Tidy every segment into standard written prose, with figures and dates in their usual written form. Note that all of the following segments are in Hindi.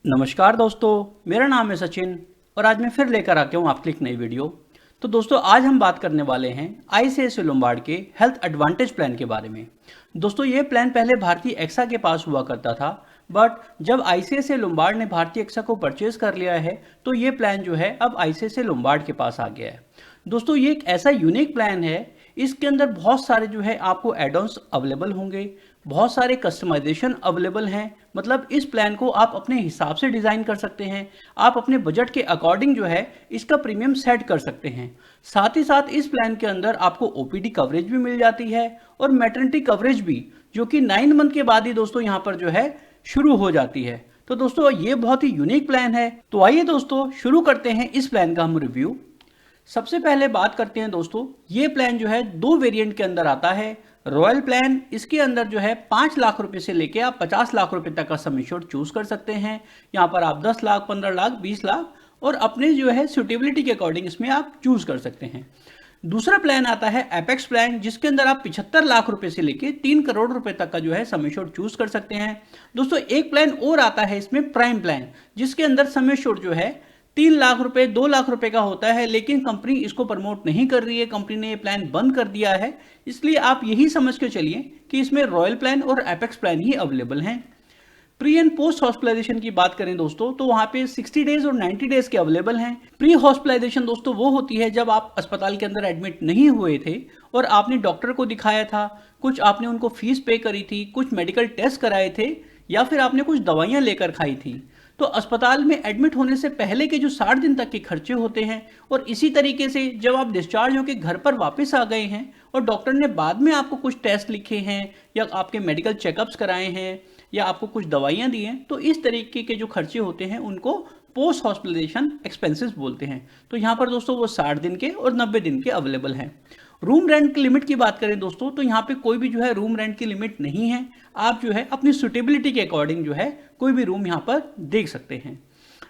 नमस्कार दोस्तों, मेरा नाम है सचिन और आज मैं फिर लेकर आ गया हूँ आपके लिए एक नई वीडियो। तो दोस्तों आज हम बात करने वाले हैं आईसीआईसीआई लोम्बार्ड के हेल्थ एडवांटेज प्लान के बारे में। दोस्तों ये प्लान पहले भारतीय एक्सा के पास हुआ करता था, बट जब आईसीआईसीआई लोम्बार्ड ने भारतीय एक्सा को परचेज कर लिया है तो ये प्लान जो है अब आईसीआईसीआई लोम्बार्ड के पास आ गया है। दोस्तों ये एक ऐसा यूनिक प्लान है, इसके अंदर बहुत सारे जो है आपको एड ऑन्स अवेलेबल होंगे, बहुत सारे कस्टमाइजेशन अवेलेबल हैं। मतलब इस प्लान को आप अपने हिसाब से डिज़ाइन कर सकते हैं, आप अपने बजट के अकॉर्डिंग जो है इसका प्रीमियम सेट कर सकते हैं। साथ ही साथ इस प्लान के अंदर आपको ओपीडी कवरेज भी मिल जाती है और मैटरनिटी कवरेज भी, जो कि 9 मंथ के बाद ही दोस्तों यहाँ पर जो है शुरू हो जाती है। तो दोस्तों ये बहुत ही यूनिक प्लान है। तो आइए दोस्तों शुरू करते हैं इस प्लान का हम रिव्यू। सबसे पहले बात करते हैं दोस्तों, ये प्लान जो है 2 वेरिएंट के अंदर आता है। रॉयल प्लान, इसके अंदर जो है 5 लाख रुपए से लेके आप 50 लाख रुपए तक का सम एश्योर्ड चूज कर सकते हैं। यहाँ पर आप 10 लाख, 15 लाख, 20 लाख और अपने जो है सुटेबिलिटी के अकॉर्डिंग इसमें आप चूज कर सकते हैं। दूसरा प्लान आता है एपेक्स प्लान, जिसके अंदर आप 75 लाख रुपए से लेके 3 करोड़ रुपए तक का जो है सम एश्योर्ड चूज कर सकते हैं। दोस्तों एक प्लान और आता है इसमें प्राइम प्लान, जिसके अंदर सम एश्योर्ड जो है 3 लाख रुपए, 2 लाख रुपए का होता है, लेकिन कंपनी इसको प्रमोट नहीं कर रही है, कंपनी ने ये प्लान बंद कर दिया है। इसलिए आप यही समझ के चलिए कि इसमें रॉयल प्लान और एपेक्स प्लान ही अवेलेबल हैं। प्री एंड पोस्ट हॉस्पिटलाइजेशन की बात करें दोस्तों, तो वहां पे 60 डेज और 90 डेज के अवेलेबल हैं। प्री हॉस्पिटलाइजेशन दोस्तों वो होती है जब आप अस्पताल के अंदर एडमिट नहीं हुए थे और आपने डॉक्टर को दिखाया था, कुछ आपने उनको फीस पे करी थी, कुछ मेडिकल टेस्ट कराए थे या फिर आपने कुछ दवाइयां लेकर खाई थी। तो अस्पताल में एडमिट होने से पहले के जो 60 दिन तक के खर्चे होते हैं, और इसी तरीके से जब आप डिस्चार्ज होकर घर पर वापस आ गए हैं और डॉक्टर ने बाद में आपको कुछ टेस्ट लिखे हैं या आपके मेडिकल चेकअप्स कराए हैं या आपको कुछ दवाइयां दी हैं, तो इस तरीके के जो खर्चे होते हैं उनको पोस्ट हॉस्पिटलाइजेशन एक्सपेंसेस बोलते हैं। तो यहाँ पर दोस्तों वो 60 दिन के और 90 दिन के अवेलेबल हैं। रूम रेंट की लिमिट की बात करें दोस्तों, तो यहाँ पे कोई भी जो है रूम रेंट की लिमिट नहीं है। आप जो है अपनी सुटेबिलिटी के अकॉर्डिंग जो है कोई भी रूम यहाँ पर देख सकते हैं।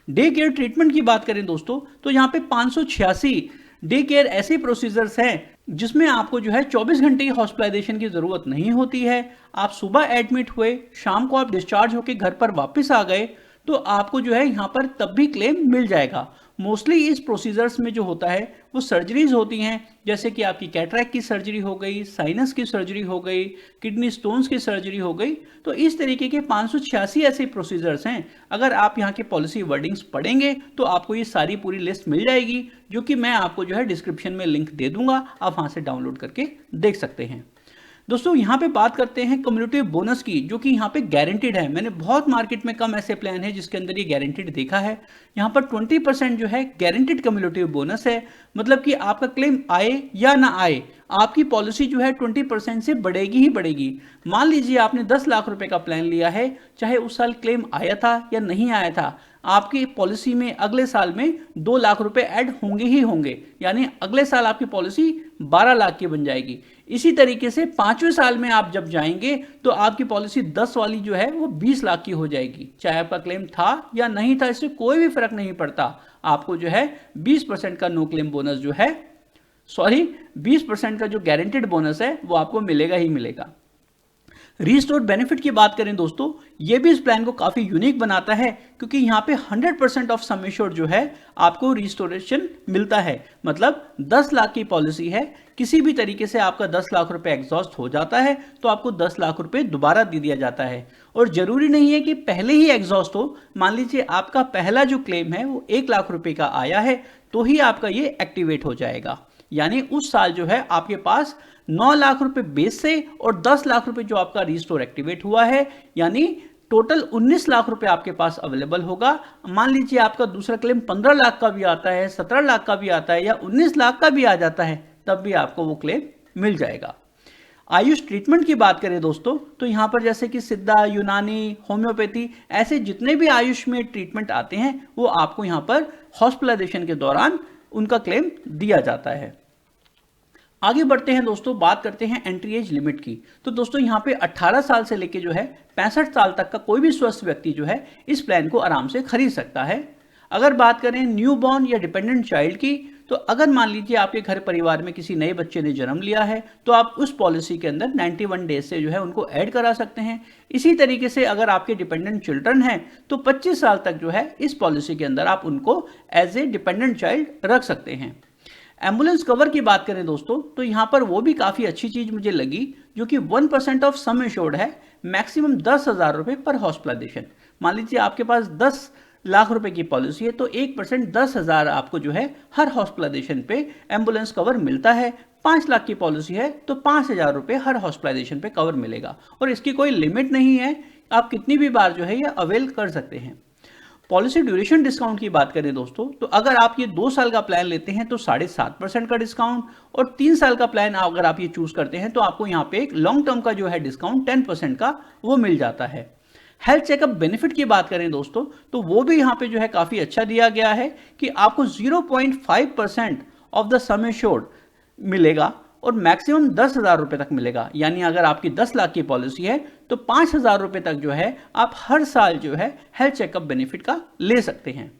डे केयर ट्रीटमेंट की बात करें दोस्तों, तो यहाँ पे 586 डे केयर ऐसे प्रोसीजर्स हैं जिसमें आपको जो है 24 घंटे की हॉस्पिटलाइजेशन की जरूरत नहीं होती है। आप सुबह एडमिट हुए, शाम को आप डिस्चार्ज होकर घर पर वापस आ गए, तो आपको जो है यहाँ पर तब भी क्लेम मिल जाएगा। मोस्टली इस प्रोसीजर्स में जो होता है वो सर्जरीज होती हैं, जैसे कि आपकी कैटरैक्ट की सर्जरी हो गई, साइनस की सर्जरी हो गई, किडनी स्टोन्स की सर्जरी हो गई। तो इस तरीके के 586 ऐसे प्रोसीजर्स हैं। अगर आप यहाँ के पॉलिसी वर्डिंग्स पढ़ेंगे तो आपको ये सारी पूरी लिस्ट मिल जाएगी, जो कि मैं आपको जो है डिस्क्रिप्शन में लिंक दे दूंगा, आप वहाँ से डाउनलोड करके देख सकते हैं। दोस्तों यहाँ पे बात करते हैं कम्युनिटी बोनस की, जो कि यहाँ पे गारंटीड है। मैंने बहुत मार्केट में कम ऐसे प्लान है जिसके अंदर ये गारंटीड देखा है। यहाँ पर 20% जो है गारंटीड कम्युनिटी बोनस है। मतलब कि आपका क्लेम आए या ना आए, आपकी पॉलिसी जो है 20% से बढ़ेगी ही बढ़ेगी। मान लीजिए आपने 10 लाख रुपए का प्लान लिया है, चाहे उस साल क्लेम आया था या नहीं आया था, आपकी पॉलिसी में अगले साल में 2 लाख रुपए ऐड होंगे ही होंगे, यानी अगले साल आपकी पॉलिसी 12 लाख की बन जाएगी। इसी तरीके से 5वें साल में आप जब जाएंगे तो आपकी पॉलिसी 10 वाली जो है वो 20 लाख की हो जाएगी। चाहे आपका क्लेम था या नहीं था, इससे कोई भी फर्क नहीं पड़ता। आपको जो है 20% का नो क्लेम बोनस जो है, 20% का जो गारंटेड बोनस है वो आपको मिलेगा ही मिलेगा। रीस्टोर बेनिफिट की बात करें दोस्तों, ये भी इस प्लान को काफी यूनिक बनाता है, क्योंकि यहाँ पे 100% ऑफ सम एश्योर्ड जो है आपको रिस्टोरेशन मिलता है। मतलब 10 लाख की पॉलिसी है, किसी भी तरीके से आपका 10 लाख रुपए एग्जॉस्ट हो जाता है तो आपको 10 लाख रुपए दोबारा दे दिया जाता है। और जरूरी नहीं है कि पहले ही एग्जॉस्ट हो। मान लीजिए आपका पहला जो क्लेम है वो 1 लाख रुपए का आया है, तो ही आपका ये एक्टिवेट हो जाएगा। यानी उस साल जो है आपके पास 9 लाख रुपए बेस से और 10 लाख रुपए जो आपका रिस्टोर एक्टिवेट हुआ है, यानी टोटल 19 लाख रुपए आपके पास अवेलेबल होगा। मान लीजिए आपका दूसरा क्लेम 15 लाख का भी आता है, 17 लाख का भी आता है या 19 लाख का भी आ जाता है, तब भी आपको वो क्लेम मिल जाएगा। आयुष ट्रीटमेंट की बात करें दोस्तों, तो यहाँ पर जैसे कि सिद्धा, यूनानी, होम्योपैथी, ऐसे जितने भी आयुष में ट्रीटमेंट आते हैं वो आपको यहाँ पर हॉस्पिटलाइजेशन के दौरान उनका क्लेम दिया जाता है। आगे बढ़ते हैं दोस्तों, बात करते हैं एंट्री एज लिमिट की। तो दोस्तों यहाँ पे 18 साल से लेके जो है 65 साल तक का कोई भी स्वस्थ व्यक्ति जो है इस प्लान को आराम से खरीद सकता है। अगर बात करें न्यू बॉर्न या डिपेंडेंट चाइल्ड की, तो अगर मान लीजिए आपके घर परिवार में किसी नए बच्चे ने जन्म लिया है तो आप उस पॉलिसी के अंदर 91 डेज से जो है उनको ऐड करा सकते हैं। इसी तरीके से अगर आपके डिपेंडेंट चिल्ड्रन हैं तो 25 साल तक जो है इस पॉलिसी के अंदर आप उनको एज ए डिपेंडेंट चाइल्ड रख सकते हैं। एम्बुलेंस कवर की बात करें दोस्तों तो यहाँ पर वो भी काफ़ी अच्छी चीज़ मुझे लगी जो कि 1% ऑफ सम इंश्योर्ड है, मैक्सिमम 10,000 रुपये पर हॉस्पिटलाइजेशन। मान लीजिए आपके पास 10 लाख रुपए की पॉलिसी है तो 1% 10,000 आपको जो है हर हॉस्पिटलाइजेशन पे एम्बुलेंस कवर मिलता है। 5 लाख की पॉलिसी है तो 5,000 रुपये हर हॉस्पिटलाइजेशन पे कवर मिलेगा और इसकी कोई लिमिट नहीं है, आप कितनी भी बार जो है ये अवेल कर सकते हैं। पॉलिसी ड्यूरेशन डिस्काउंट की बात करें दोस्तों तो अगर आप ये 2 साल का प्लान लेते हैं तो 7.5% का डिस्काउंट, और 3 साल का प्लान अगर आप ये चूज करते हैं तो आपको यहाँ पे एक लॉन्ग टर्म का जो है डिस्काउंट 10% का वो मिल जाता है। हेल्थ चेकअप बेनिफिट की बात करें दोस्तों तो वो भी यहाँ पे जो है काफ़ी अच्छा दिया गया है कि आपको 0.5% ऑफ द सम एश्योर्ड मिलेगा और मैक्सिमम 10,000 रुपये तक मिलेगा। यानी अगर आपकी 10 लाख की पॉलिसी है तो 5,000 रुपये तक जो है आप हर साल जो है हेल्थ चेकअप बेनिफिट का ले सकते हैं।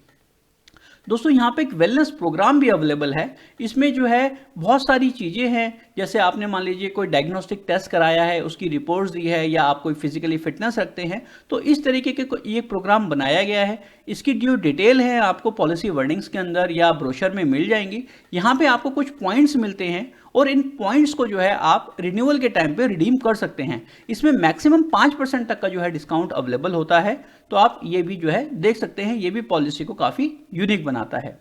दोस्तों यहाँ पे एक वेलनेस प्रोग्राम भी अवेलेबल है। इसमें जो है बहुत सारी चीज़ें हैं, जैसे आपने मान लीजिए कोई डायग्नोस्टिक टेस्ट कराया है, उसकी रिपोर्ट्स दी है, या आप कोई फिजिकली फिटनेस रखते हैं तो इस तरीके के ये प्रोग्राम बनाया गया है। इसकी जो डिटेल है आपको पॉलिसी वर्डिंग्स के अंदर या ब्रोशर में मिल जाएंगी। यहाँ पे आपको कुछ पॉइंट्स मिलते हैं और इन पॉइंट्स को जो है आप रिन्यूअल के टाइम पे रिडीम कर सकते हैं। इसमें मैक्सिमम 5% तक का जो है डिस्काउंट अवेलेबल होता है, तो आप ये भी जो है देख सकते हैं। ये भी पॉलिसी को काफ़ी यूनिक बनाता है।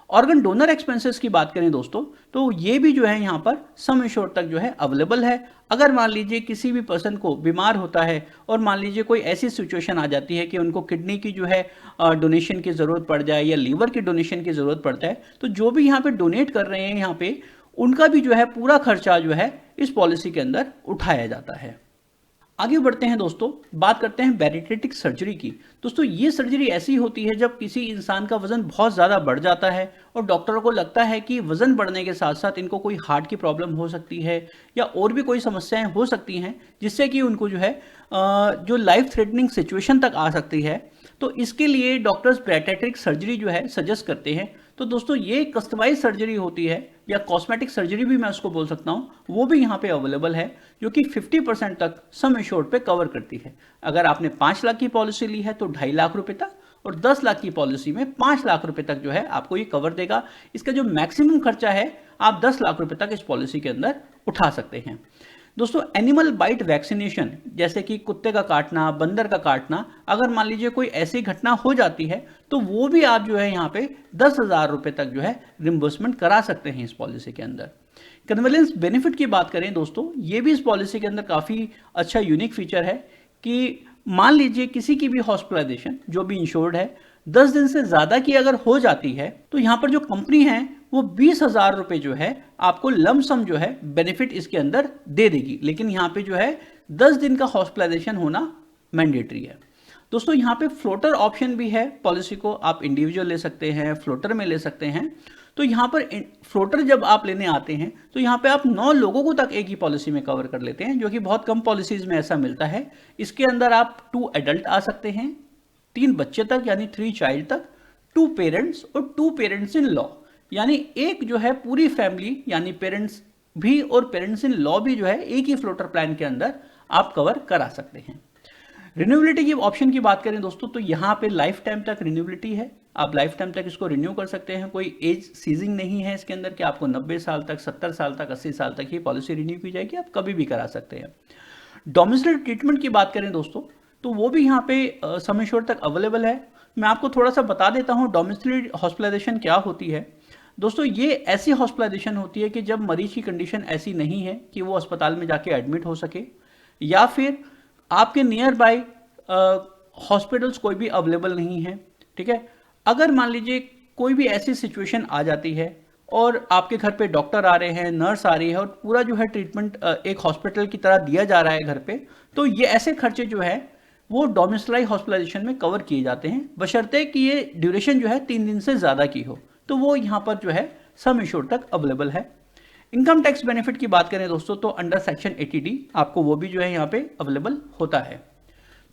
ऑर्गन डोनर एक्सपेंसेस की बात करें दोस्तों तो ये भी जो है यहाँ पर सम एश्योर्ड तक जो है अवेलेबल है। अगर मान लीजिए किसी भी पर्सन को बीमार होता है और मान लीजिए कोई ऐसी सिचुएशन आ जाती है कि उनको किडनी की जो है डोनेशन की ज़रूरत पड़ जाए या लीवर की डोनेशन की ज़रूरत पड़ता है, तो जो भी यहाँ पे डोनेट कर रहे हैं यहाँ पे उनका भी जो है पूरा खर्चा जो है इस पॉलिसी के अंदर उठाया जाता है। आगे बढ़ते हैं दोस्तों, बात करते हैं बैरिएट्रिक सर्जरी की। दोस्तों ये सर्जरी ऐसी होती है जब किसी इंसान का वजन बहुत ज़्यादा बढ़ जाता है और डॉक्टरों को लगता है कि वजन बढ़ने के साथ साथ इनको कोई हार्ट की प्रॉब्लम हो सकती है या और भी कोई समस्याएं हो सकती हैं जिससे कि उनको जो है जो लाइफ थ्रेटनिंग सिचुएशन तक आ सकती है। तो इसके लिए डॉक्टर्स बैरिएट्रिक सर्जरी जो है सजेस्ट करते हैं। तो दोस्तों ये कस्टमाइज सर्जरी होती है या कॉस्मेटिक सर्जरी भी मैं उसको बोल सकता हूँ, वो भी यहाँ पे अवेलेबल है जो कि 50% तक सम एश्योर्ड पे कवर करती है। अगर आपने 5 लाख की पॉलिसी ली है तो 2.5 लाख रुपए तक, और 10 लाख की पॉलिसी में 5 लाख रुपए तक जो है आपको ये कवर देगा। इसका जो मैक्सिमम खर्चा है आप 10 लाख रुपए तक इस पॉलिसी के अंदर उठा सकते हैं। दोस्तों एनिमल बाइट वैक्सीनेशन, जैसे कि कुत्ते का काटना, बंदर का काटना, अगर मान लीजिए कोई ऐसी घटना हो जाती है तो वो भी आप जो है यहाँ पे 10,000 रुपये तक जो है रिम्बर्समेंट करा सकते हैं इस पॉलिसी के अंदर। कन्वेलेंस बेनिफिट की बात करें दोस्तों, ये भी इस पॉलिसी के अंदर काफ़ी अच्छा यूनिक फीचर है कि मान लीजिए किसी की भी हॉस्पिटलाइजेशन जो भी इंश्योर्ड है 10 दिन से ज़्यादा की अगर हो जाती है तो यहाँ पर जो कंपनी है वो 20,000 रुपये जो है आपको लमसम जो है बेनिफिट इसके अंदर दे देगी। लेकिन यहाँ पे जो है 10 दिन का हॉस्पिटलाइजेशन होना मैंडेटरी है। दोस्तों यहाँ पे फ्लोटर ऑप्शन भी है, पॉलिसी को आप इंडिविजुअल ले सकते हैं, फ्लोटर में ले सकते हैं। तो यहाँ पर फ्लोटर जब आप लेने आते हैं तो यहाँ पे आप 9 लोगों को तक एक ही पॉलिसी में कवर कर लेते हैं, जो कि बहुत कम पॉलिसीज में ऐसा मिलता है। इसके अंदर आप 2 एडल्ट आ सकते हैं, 3 बच्चे तक यानी 3 चाइल्ड तक, 2 पेरेंट्स और 2 पेरेंट्स इन लॉ, यानी एक जो है पूरी फैमिली यानी पेरेंट्स भी और पेरेंट्स इन लॉ भी जो है एक ही फ्लोटर प्लान के अंदर आप कवर करा सकते हैं। रिन्यूएबिलिटी की ऑप्शन की बात करें दोस्तों तो यहाँ पे लाइफ टाइम तक रिन्यूएबिलिटी है, आप लाइफ टाइम तक इसको रिन्यू कर सकते हैं। कोई एज सीजिंग नहीं है इसके अंदर कि आपको 90 साल तक, 70 साल तक, 80 साल तक ही पॉलिसी रिन्यू की जाएगी, आप कभी भी करा सकते हैं। डोमिसाइल ट्रीटमेंट की बात करें दोस्तों तो वो भी यहाँ पे सम एश्योर्ड तक अवेलेबल है। मैं आपको थोड़ा सा बता देता हूँ डोमिसाइल हॉस्पिटलाइजेशन क्या होती है। दोस्तों ये ऐसी हॉस्पिटलाइजेशन होती है कि जब मरीज की कंडीशन ऐसी नहीं है कि वो अस्पताल में जाके एडमिट हो सके, या फिर आपके नियर बाय हॉस्पिटल्स कोई भी अवेलेबल नहीं है, ठीक है। अगर मान लीजिए कोई भी ऐसी सिचुएशन आ जाती है और आपके घर पे डॉक्टर आ रहे हैं, नर्स आ रही है और पूरा जो है ट्रीटमेंट एक हॉस्पिटल की तरह दिया जा रहा है घर पे, तो ये ऐसे खर्चे जो है वो डोमिसाइल हॉस्पिटलाइजेशन में कवर किए जाते हैं, बशर्ते कि ये ड्यूरेशन जो है 3 दिन से ज़्यादा की हो, तो वो यहाँ पर जो है सम एश्योर्ड तक अवेलेबल है। इनकम टैक्स बेनिफिट की बात करें दोस्तों तो अंडर सेक्शन 80D आपको वो भी जो है यहाँ पे अवेलेबल होता है।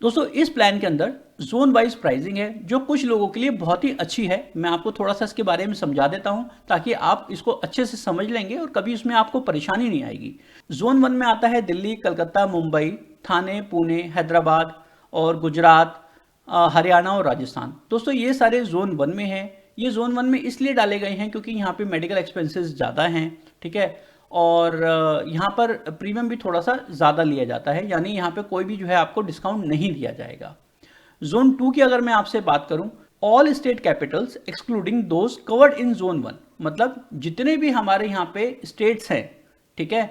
दोस्तों इस प्लान के अंदर जोन वाइज प्राइसिंग है जो कुछ लोगों के लिए बहुत ही अच्छी है। मैं आपको थोड़ा सा इसके बारे में समझा देता हूं ताकि आप इसको अच्छे से समझ लेंगे और कभी उसमें आपको परेशानी नहीं आएगी। जोन 1 में आता है दिल्ली, कलकत्ता, मुंबई, थाने, पुणे, हैदराबाद और गुजरात, हरियाणा और राजस्थान। दोस्तों ये सारे जोन 1 में हैं। ये जोन 1 में इसलिए डाले गए हैं क्योंकि यहाँ पे मेडिकल एक्सपेंसेस ज़्यादा हैं, ठीक है, और यहाँ पर प्रीमियम भी थोड़ा सा ज़्यादा लिया जाता है, यानी यहाँ पे कोई भी जो है आपको डिस्काउंट नहीं दिया जाएगा। जोन 2 की अगर मैं आपसे बात करूं, all state Capitals excluding those covered in zone 1, मतलब जितने भी हमारे यहाँ पे स्टेट्स हैं, ठीक है,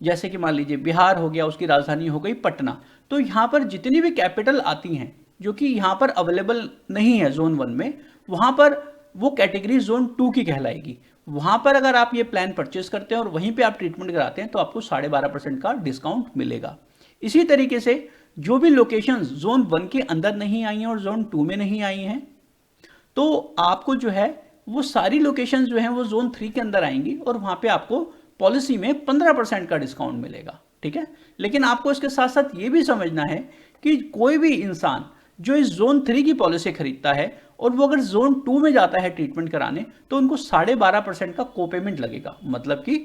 जैसे कि मान लीजिए बिहार हो गया, उसकी राजधानी हो गई पटना, तो यहाँ पर जितनी भी कैपिटल आती हैं जो कि यहाँ पर अवेलेबल नहीं है जोन 1 में, वहाँ पर वो कैटेगरी जोन 2 की कहलाएगी। वहां पर अगर आप ये प्लान परचेस करते हैं और वहीं पे आप ट्रीटमेंट कराते हैं तो आपको 12.5% का डिस्काउंट मिलेगा। इसी तरीके से जो भी लोकेशंस जोन 1 के अंदर नहीं आई हैं और जोन 2 में नहीं आई हैं, तो आपको जो है वो सारी लोकेशंस जो हैं वो जोन 3 के अंदर आएंगी और वहां पे आपको पॉलिसी में 15% का डिस्काउंट मिलेगा, ठीक है। लेकिन आपको इसके साथ साथ ये भी समझना है कि कोई भी इंसान जो इस जोन 3 की पॉलिसी खरीदता है और वो अगर जोन 2 में जाता है ट्रीटमेंट कराने तो उनको 12.5% का कोपेमेंट लगेगा। मतलब कि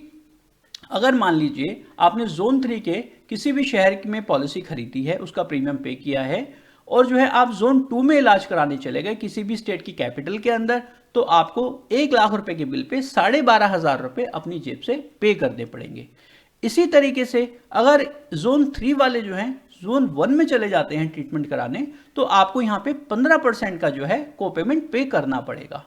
अगर मान लीजिए आपने जोन 3 के किसी भी शहर में पॉलिसी खरीदी है, उसका प्रीमियम पे किया है और जो है आप जोन 2 में इलाज कराने चले गए किसी भी स्टेट की कैपिटल के अंदर, तो आपको 1 लाख रुपए के बिल पे 12,500 रुपए अपनी जेब से पे करने पड़ेंगे। इसी तरीके से अगर जोन 3 वाले जो हैं जोन 1 में चले जाते हैं ट्रीटमेंट कराने तो आपको यहाँ पे 15% का जो है कोपेमेंट पे करना पड़ेगा।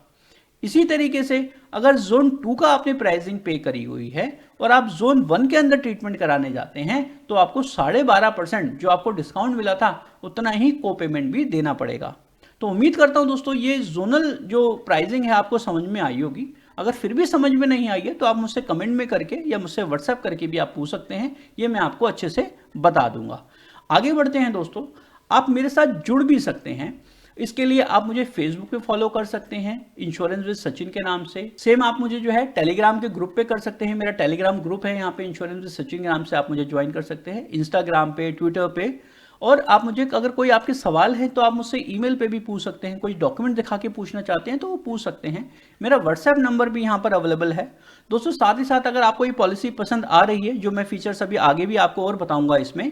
इसी तरीके से अगर जोन 2 का आपने प्राइसिंग पे करी हुई है और आप जोन 1 के अंदर ट्रीटमेंट कराने जाते हैं तो आपको 12.5% जो आपको डिस्काउंट मिला था उतना ही कोपेमेंट भी देना पड़ेगा। तो उम्मीद करता हूं दोस्तों ये जोनल जो प्राइसिंग है आपको समझ में आई होगी। अगर फिर भी समझ में नहीं आई है तो आप मुझसे कमेंट में करके या मुझसे व्हाट्सएप करके भी आप पूछ सकते हैं, ये मैं आपको अच्छे से बता दूंगा। आगे बढ़ते हैं दोस्तों, आप मेरे साथ जुड़ भी सकते हैं। इसके लिए आप मुझे फेसबुक पे फॉलो कर सकते हैं इंश्योरेंस विद सचिन के नाम से। सेम आप मुझे जो है टेलीग्राम के ग्रुप पे कर सकते हैं, मेरा टेलीग्राम ग्रुप है यहाँ पे इंश्योरेंस विद सचिन के नाम से, आप मुझे ज्वाइन कर सकते हैं इंस्टाग्राम पे, ट्विटर पे। और आप मुझे अगर कोई आपके सवाल है तो आप मुझसे ईमेल पे भी पूछ सकते हैं, कोई डॉक्यूमेंट दिखा के पूछना चाहते हैं तो वो पूछ सकते हैं। मेरा व्हाट्सएप नंबर भी यहाँ पर अवेलेबल है दोस्तों। साथ ही साथ अगर आपको ये पॉलिसी पसंद आ रही है, जो मैं फीचर्स अभी आगे भी आपको और बताऊंगा इसमें,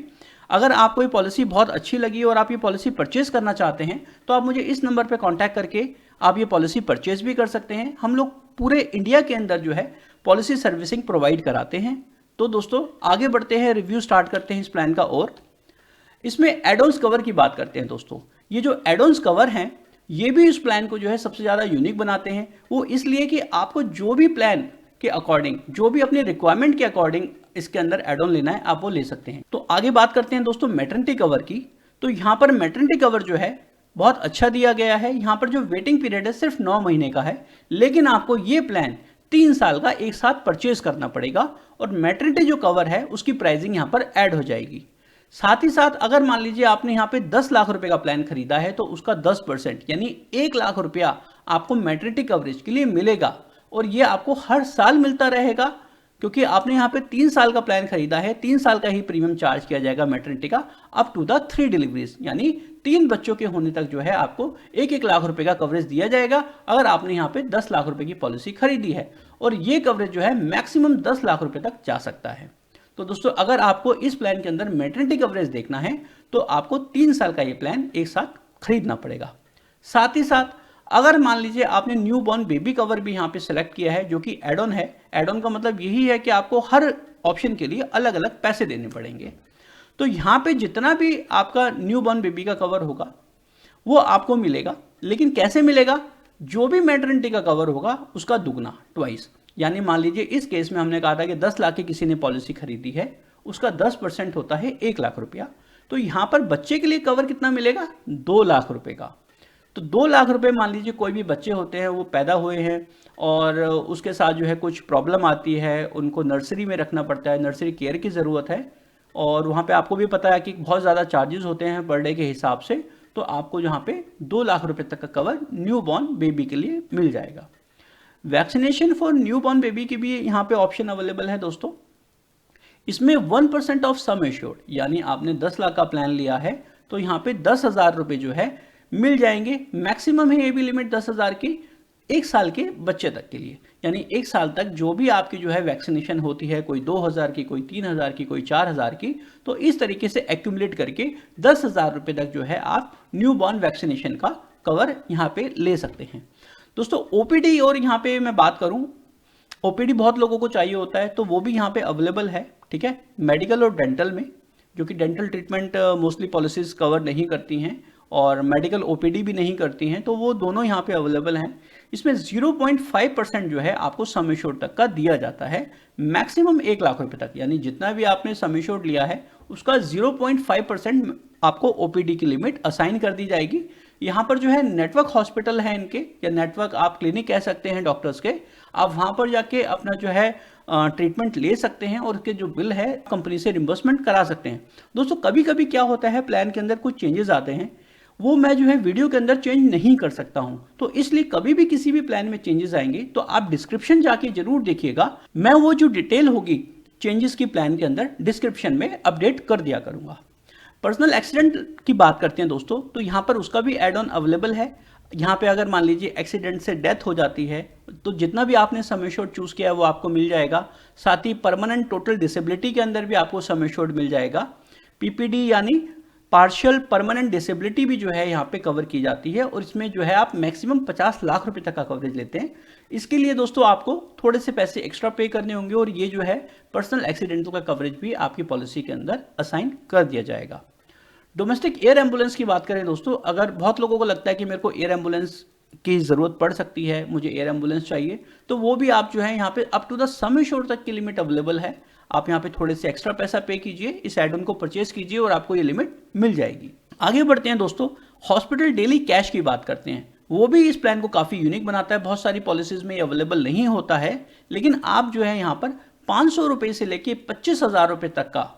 अगर आपको ये पॉलिसी बहुत अच्छी लगी और आप ये पॉलिसी परचेज करना चाहते हैं तो आप मुझे इस नंबर पे कांटेक्ट करके आप ये पॉलिसी परचेज भी कर सकते हैं। हम लोग पूरे इंडिया के अंदर जो है पॉलिसी सर्विसिंग प्रोवाइड कराते हैं। तो दोस्तों आगे बढ़ते हैं, रिव्यू स्टार्ट करते हैं इस प्लान का। और इसमें एडॉन्स कवर की बात करते हैं दोस्तों। ये जो एडॉन्स कवर हैं ये भी इस प्लान को जो है सबसे ज़्यादा यूनिक बनाते हैं। वो इसलिए कि आपको जो भी प्लान के अकॉर्डिंग, जो भी अपने रिक्वायरमेंट के अकॉर्डिंग इसके अंदर एड ऑन लेना है आप वो ले सकते हैं। तो आगे बात करते हैं दोस्तों मैटरनिटी कवर की। तो यहाँ पर मैटरनिटी कवर जो है बहुत अच्छा दिया गया है। यहाँ पर जो वेटिंग पीरियड है सिर्फ 9 महीने का है, लेकिन आपको ये प्लान 3 साल का एक साथ परचेज करना पड़ेगा और मैटरनिटी जो कवर है उसकी प्राइसिंग यहाँ पर ऐड हो जाएगी। साथ ही साथ अगर मान लीजिए आपने यहाँ पे 10 लाख रुपए का प्लान खरीदा है तो उसका 10% यानी 1 लाख रुपया आपको मैटरनिटी कवरेज के लिए मिलेगा और ये आपको हर साल मिलता रहेगा, क्योंकि आपने यहाँ पे 3 साल का प्लान खरीदा है। 3 साल का ही प्रीमियम चार्ज किया जाएगा मैटरनिटी का अप टू द 3 डिलीवरीज, यानी 3 बच्चों के होने तक जो है आपको 1-1 लाख रुपए का कवरेज दिया जाएगा अगर आपने यहाँ पे 10 लाख रुपए की पॉलिसी खरीदी है। और ये कवरेज जो है मैक्सिमम 10 लाख रुपए तक जा सकता है। तो दोस्तों अगर आपको इस प्लान के अंदर मैटरनिटी कवरेज देखना है तो आपको 3 साल का ये प्लान एक साथ खरीदना पड़ेगा। साथ ही साथ अगर मान लीजिए आपने न्यू बॉर्न बेबी कवर भी यहाँ पे सिलेक्ट किया है जो कि एड ऑन है, एड ऑन का मतलब यही है कि आपको हर ऑप्शन के लिए अलग अलग पैसे देने पड़ेंगे। तो यहाँ पे जितना भी आपका न्यू बॉर्न बेबी का कवर होगा वो आपको मिलेगा, लेकिन कैसे मिलेगा? जो भी मैटरनिटी का कवर होगा उसका दुगना, ट्वाइस। यानी मान लीजिए इस केस में हमने कहा था कि 10 लाख की किसी ने पॉलिसी खरीदी है, उसका 10% होता है 1 लाख रुपया। तो यहाँ पर बच्चे के लिए कवर कितना मिलेगा? 2 लाख रुपए का। तो 2 लाख रुपए मान लीजिए कोई भी बच्चे होते हैं, वो पैदा हुए हैं और उसके साथ जो है कुछ प्रॉब्लम आती है, उनको नर्सरी में रखना पड़ता है, नर्सरी केयर की ज़रूरत है और वहाँ पे आपको भी पता है कि बहुत ज़्यादा चार्जेस होते हैं पर डे के हिसाब से। तो आपको यहाँ पे 2 लाख रुपए तक का कवर न्यू बॉर्न बेबी के लिए मिल जाएगा। Vaccination for new born baby की भी यहाँ पे ऑप्शन अवेलेबल है दोस्तों। इसमें 1% ऑफ सम एश्योर्ड, यानी आपने 10 लाख का प्लान लिया है तो यहाँ पे 10,000 रुपये जो है मिल जाएंगे। मैक्सिमम है ये भी लिमिट 10,000 की 1 साल के बच्चे तक के लिए, यानी 1 साल तक जो भी आपकी जो है वैक्सीनेशन होती है, कोई 2,000 की, कोई 3,000 की, कोई 4,000 की, तो इस तरीके से एक्यूमुलेट करके 10,000 रुपये तक जो है आप न्यू बॉर्न वैक्सीनेशन का कवर यहाँ पे ले सकते हैं। दोस्तों ओपीडी और यहाँ पे मैं बात करूँ, ओपीडी बहुत लोगों को चाहिए होता है, तो वो भी यहाँ पे अवेलेबल है, ठीक है, मेडिकल और डेंटल में, जो कि dental treatment mostly policies cover नहीं करती हैं और मेडिकल ओपीडी भी नहीं करती हैं, तो वो दोनों यहाँ पे अवेलेबल हैं। इसमें 0.5% जो है आपको सम एश्योर्ड तक का दिया जाता है, मैक्सिमम 1 लाख रुपए तक, यानी जितना भी आपने सम एश्योर्ड लिया है उसका 0.5% आपको ओपीडी की लिमिट असाइन कर दी जाएगी। यहाँ पर जो है नेटवर्क हॉस्पिटल है इनके, या नेटवर्क आप क्लिनिक कह सकते हैं डॉक्टर्स के, आप वहाँ पर जाके अपना जो है ट्रीटमेंट ले सकते हैं और उसके जो बिल है कंपनी से रिम्बर्समेंट करा सकते हैं। दोस्तों कभी कभी क्या होता है, प्लान के अंदर कुछ चेंजेस आते हैं, वो मैं जो है वीडियो के अंदर चेंज नहीं कर सकता हूं, तो इसलिए कभी भी किसी भी प्लान में चेंजेस आएंगे तो आप डिस्क्रिप्शन जाके जरूर देखिएगा, मैं वो जो डिटेल होगी चेंजेस की प्लान के अंदर डिस्क्रिप्शन में अपडेट कर दिया करूंगा। पर्सनल एक्सीडेंट की बात करते हैं दोस्तों, तो यहाँ पर उसका भी एड ऑन अवेलेबल है। यहाँ पे अगर मान लीजिए एक्सीडेंट से डेथ हो जाती है तो जितना भी आपने सम एश्योर्ड चूज किया है वो आपको मिल जाएगा। साथ ही परमानेंट टोटल डिसेबिलिटी के अंदर भी आपको सम एश्योर्ड मिल जाएगा। पीपीडी यानी पार्शियल परमानेंट डिसेबिलिटी भी जो है यहाँ पे कवर की जाती है और इसमें जो है आप मैक्सिमम 50 लाख रुपए तक का कवरेज लेते हैं। इसके लिए दोस्तों आपको थोड़े से पैसे एक्स्ट्रा पे करने होंगे और ये जो है पर्सनल एक्सीडेंटों का कवरेज भी आपकी पॉलिसी के अंदर असाइन कर दिया जाएगा। डोमेस्टिक एयर एम्बुलेंस की बात करें दोस्तों, अगर बहुत लोगों को लगता है कि मेरे को एयर एम्बुलेंस की ज़रूरत पड़ सकती है, मुझे एयर एम्बुलेंस चाहिए, तो वो भी आप जो है यहाँ पे up to the sum assured तक की लिमिट अवेलेबल है। आप यहाँ पे थोड़े से एक्स्ट्रा पैसा पे कीजिए, इस एड ऑन को परचेज कीजिए और आपको ये लिमिट मिल जाएगी। आगे बढ़ते हैं दोस्तों, हॉस्पिटल डेली कैश की बात करते हैं। वो भी इस प्लान को काफ़ी यूनिक बनाता है, बहुत सारी पॉलिसीज में ये अवेलेबल नहीं होता है, लेकिन आप जो है यहाँ पर 500 रुपये से लेके 25,000 रुपये तक का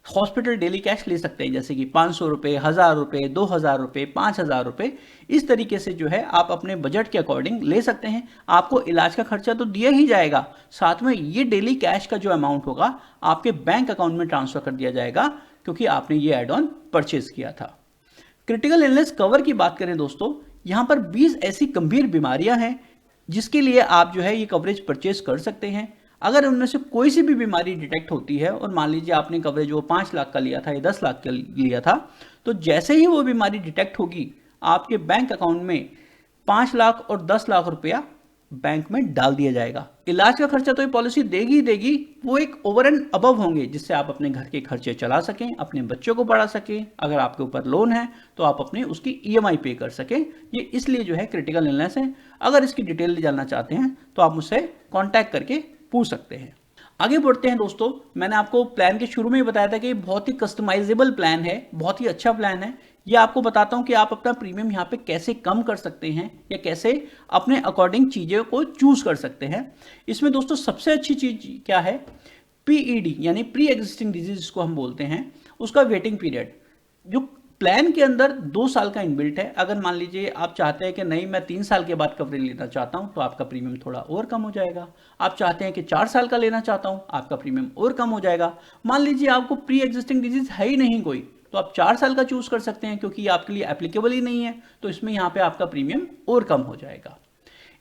हॉस्पिटल डेली कैश ले सकते हैं, जैसे कि 500 रुपये, 1,000 रुपये, 2,000 रुपये, 5,000 रुपये, इस तरीके से जो है आप अपने बजट के अकॉर्डिंग ले सकते हैं। आपको इलाज का खर्चा तो दिया ही जाएगा, साथ में ये डेली कैश का जो अमाउंट होगा आपके बैंक अकाउंट में ट्रांसफर कर दिया जाएगा, क्योंकि आपने ये एड ऑन परचेज किया था। क्रिटिकल इलनेस कवर की बात करें दोस्तों, यहाँ पर 20 ऐसी गंभीर बीमारियां हैं जिसके लिए आप जो है ये कवरेज परचेज कर सकते हैं। अगर उनमें से कोई सी भी बीमारी डिटेक्ट होती है और मान लीजिए आपने कवरेज वो 5 लाख का लिया था या 10 लाख का लिया था, तो जैसे ही वो बीमारी डिटेक्ट होगी आपके बैंक अकाउंट में 5 लाख और 10 लाख रुपया बैंक में डाल दिया जाएगा। इलाज का खर्चा तो ये पॉलिसी देगी देगी, वो एक ओवर एंड अबव होंगे जिससे आप अपने घर के खर्चे चला सकें, अपने बच्चों को पढ़ा सकें, अगर आपके ऊपर लोन है तो आप अपने उसकी EMI पे कर सकें। ये इसलिए जो है क्रिटिकल इलनेस है। अगर इसकी डिटेल जानना चाहते हैं तो आप मुझसे कॉन्टैक्ट करके पूछ सकते हैं। आगे बढ़ते हैं दोस्तों, मैंने आपको प्लान के शुरू में ही बताया था कि बहुत ही कस्टमाइजेबल प्लान है, बहुत ही अच्छा प्लान है। ये आपको बताता हूं कि आप अपना प्रीमियम यहाँ पे कैसे कम कर सकते हैं या कैसे अपने अकॉर्डिंग चीज़ों को चूज कर सकते हैं। इसमें दोस्तों सबसे अच्छी चीज़ क्या है, PED यानी प्री एग्जिस्टिंग डिजीज जिसको हम बोलते हैं, उसका वेटिंग पीरियड जो प्लान के अंदर 2 साल का इनबिल्ट है। अगर मान लीजिए आप चाहते हैं कि नहीं मैं 3 साल के बाद कवरेज लेना चाहता हूं, तो आपका प्रीमियम थोड़ा और कम हो जाएगा। आप चाहते हैं कि 4 साल का लेना चाहता हूं, आपका प्रीमियम और कम हो जाएगा। मान लीजिए आपको प्री एग्जिस्टिंग डिजीज है ही नहीं कोई, तो आप 4 साल का चूज कर सकते हैं, क्योंकि ये आपके लिए एप्लीकेबल ही नहीं है, तो इसमें यहाँ पे आपका प्रीमियम और कम हो जाएगा।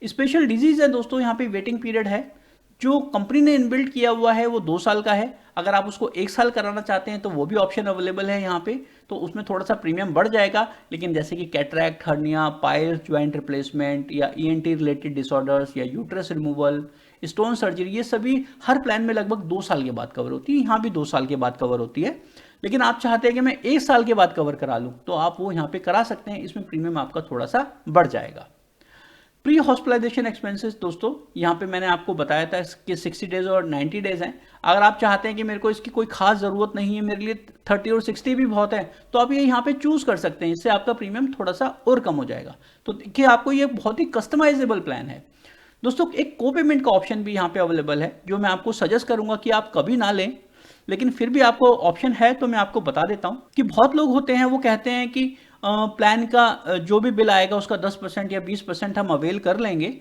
स्पेशल डिजीज है दोस्तों, यहाँ पे वेटिंग पीरियड है, जो कंपनी ने इनबिल्ट किया हुआ है वो 2 साल का है। अगर आप उसको 1 साल कराना चाहते हैं तो वो भी ऑप्शन अवेलेबल है यहाँ पे, तो उसमें थोड़ा सा प्रीमियम बढ़ जाएगा। लेकिन जैसे कि cataract, hernia, piles joint replacement या ENT रिलेटेड डिसऑर्डर्स या यूट्रस रिमूवल, स्टोन सर्जरी, ये सभी हर प्लान में लगभग 2 साल के बाद कवर होती है। यहाँ भी 2 साल के बाद कवर होती है, लेकिन आप चाहते हैं कि मैं 1 साल के बाद कवर करा लूँ, तो आप वो यहाँ पे करा सकते हैं। इसमें प्रीमियम आपका थोड़ा सा बढ़ जाएगा। प्री हॉस्पिटलाइजेशन एक्सपेंसेस दोस्तों, यहाँ पे मैंने आपको बताया था कि 60 डेज और 90 डेज हैं। अगर आप चाहते हैं कि मेरे को इसकी कोई खास ज़रूरत नहीं है, मेरे लिए 30 और 60 भी बहुत है, तो आप ये यहाँ पे चूज़ कर सकते हैं। इससे आपका प्रीमियम थोड़ा सा और कम हो जाएगा। तो देखिए आपको ये बहुत ही कस्टमाइजेबल प्लान है दोस्तों। एक को पेमेंट का ऑप्शन भी यहाँ पे अवेलेबल है, जो मैं आपको सजेस्ट करूँगा कि आप कभी ना लें, लेकिन फिर भी आपको ऑप्शन है तो मैं आपको बता देता हूँ कि बहुत लोग होते हैं वो कहते हैं कि प्लान का जो भी बिल आएगा उसका 10% या 20% हम अवेल कर लेंगे,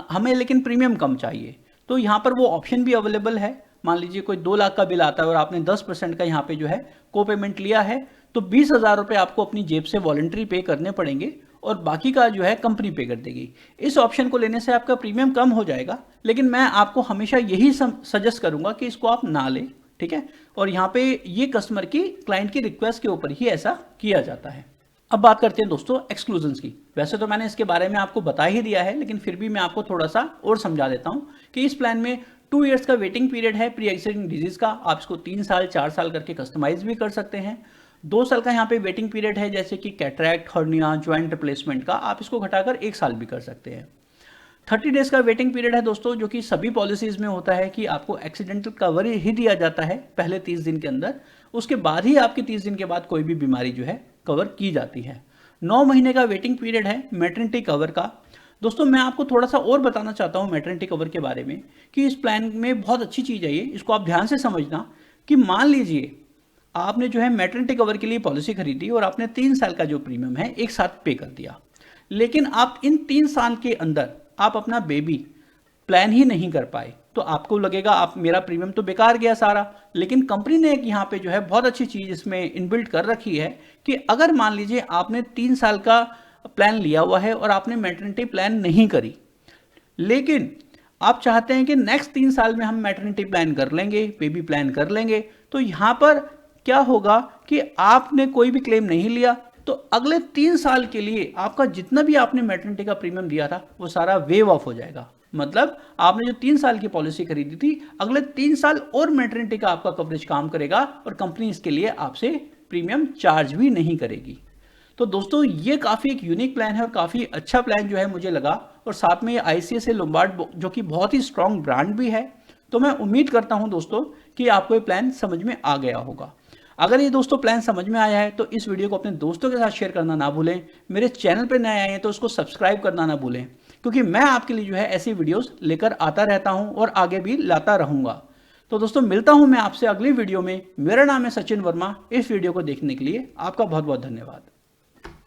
हमें लेकिन प्रीमियम कम चाहिए। तो यहाँ पर वो ऑप्शन भी अवेलेबल है। मान लीजिए कोई 2 लाख का बिल आता है और आपने 10% का यहाँ पे जो है को पेमेंट लिया है, तो 20,000 रुपये आपको अपनी जेब से वॉलंटरी पे करने पड़ेंगे और बाकी का जो है कंपनी पे कर देगी। इस ऑप्शन को लेने से आपका प्रीमियम कम हो जाएगा, लेकिन मैं आपको हमेशा यही सजेस्ट करूंगा कि इसको आप ना लें, ठीक है। और यहाँ पे ये कस्टमर की, क्लाइंट की रिक्वेस्ट के ऊपर ही ऐसा किया जाता है। अब बात करते हैं दोस्तों एक्सक्लूजन्स की। वैसे तो मैंने इसके बारे में आपको बता ही दिया है, लेकिन फिर भी मैं आपको थोड़ा सा और समझा देता हूँ कि इस प्लान में 2 इयर्स का वेटिंग पीरियड है प्री एक्जिस्टिंग डिजीज का। आप इसको 3 साल 4 साल करके कस्टमाइज भी कर सकते हैं। 2 साल का यहाँ पे वेटिंग पीरियड है, जैसे कि कैटरैक्ट, हर्निया, ज्वाइंट रिप्लेसमेंट का, आप इसको घटाकर 1 साल भी कर सकते हैं। 30 डेज का वेटिंग पीरियड है दोस्तों, जो कि सभी पॉलिसीज में होता है कि आपको एक्सीडेंटल कवर ही दिया जाता है पहले 30 दिन के अंदर। उसके बाद ही आपकी 30 दिन के बाद कोई भी बीमारी जो है कवर की जाती है। 9 महीने का वेटिंग पीरियड है मैटरनिटी कवर का। दोस्तों मैं आपको थोड़ा सा और बताना चाहता हूँ मैटरनिटी कवर के बारे में कि इस प्लान में बहुत अच्छी चीज़ है ये, इसको आप ध्यान से समझना कि मान लीजिए आपने जो है मैटरनिटी कवर के लिए पॉलिसी खरीदी और आपने 3 साल का जो प्रीमियम है एक साथ पे कर दिया, लेकिन आप इन 3 साल के अंदर आप अपना बेबी प्लान ही नहीं कर पाए, तो आपको लगेगा आप मेरा प्रीमियम तो बेकार गया सारा। लेकिन कंपनी ने एक यहाँ पे जो है बहुत अच्छी चीज़ इसमें इनबिल्ट कर रखी है कि अगर मान लीजिए आपने 3 साल का प्लान लिया हुआ है और आपने मैटरनिटी प्लान नहीं करी, लेकिन आप चाहते हैं कि नेक्स्ट 3 साल में हम मैटरनिटी प्लान कर लेंगे, बेबी प्लान कर लेंगे, तो यहाँ पर क्या होगा कि आपने कोई भी क्लेम नहीं लिया, तो अगले 3 साल के लिए आपका जितना भी आपने मैटरनिटी का प्रीमियम दिया था वो सारा वेव ऑफ हो जाएगा। मतलब आपने जो 3 साल की पॉलिसी खरीदी थी, अगले 3 साल और मैटरनिटी का आपका कवरेज काम करेगा और कंपनी इसके लिए आपसे प्रीमियम चार्ज भी नहीं करेगी। तो दोस्तों ये काफ़ी एक यूनिक प्लान है और काफ़ी अच्छा प्लान जो है मुझे लगा, और साथ में ये ICICI लोम्बार्ड जो कि बहुत ही स्ट्रॉन्ग ब्रांड भी है। तो मैं उम्मीद करता हूं दोस्तों कि आपको ये प्लान समझ में आ गया होगा। अगर ये दोस्तों प्लान समझ में आया है तो इस वीडियो को अपने दोस्तों के साथ शेयर करना ना भूलें। मेरे चैनल पर नए आए हैं तो उसको सब्सक्राइब करना ना भूलें, क्योंकि मैं आपके लिए जो है ऐसी वीडियोस लेकर आता रहता हूं और आगे भी लाता रहूंगा। तो दोस्तों मिलता हूं मैं आपसे अगली वीडियो में। मेरा नाम है सचिन वर्मा। इस वीडियो को देखने के लिए आपका बहुत बहुत धन्यवाद।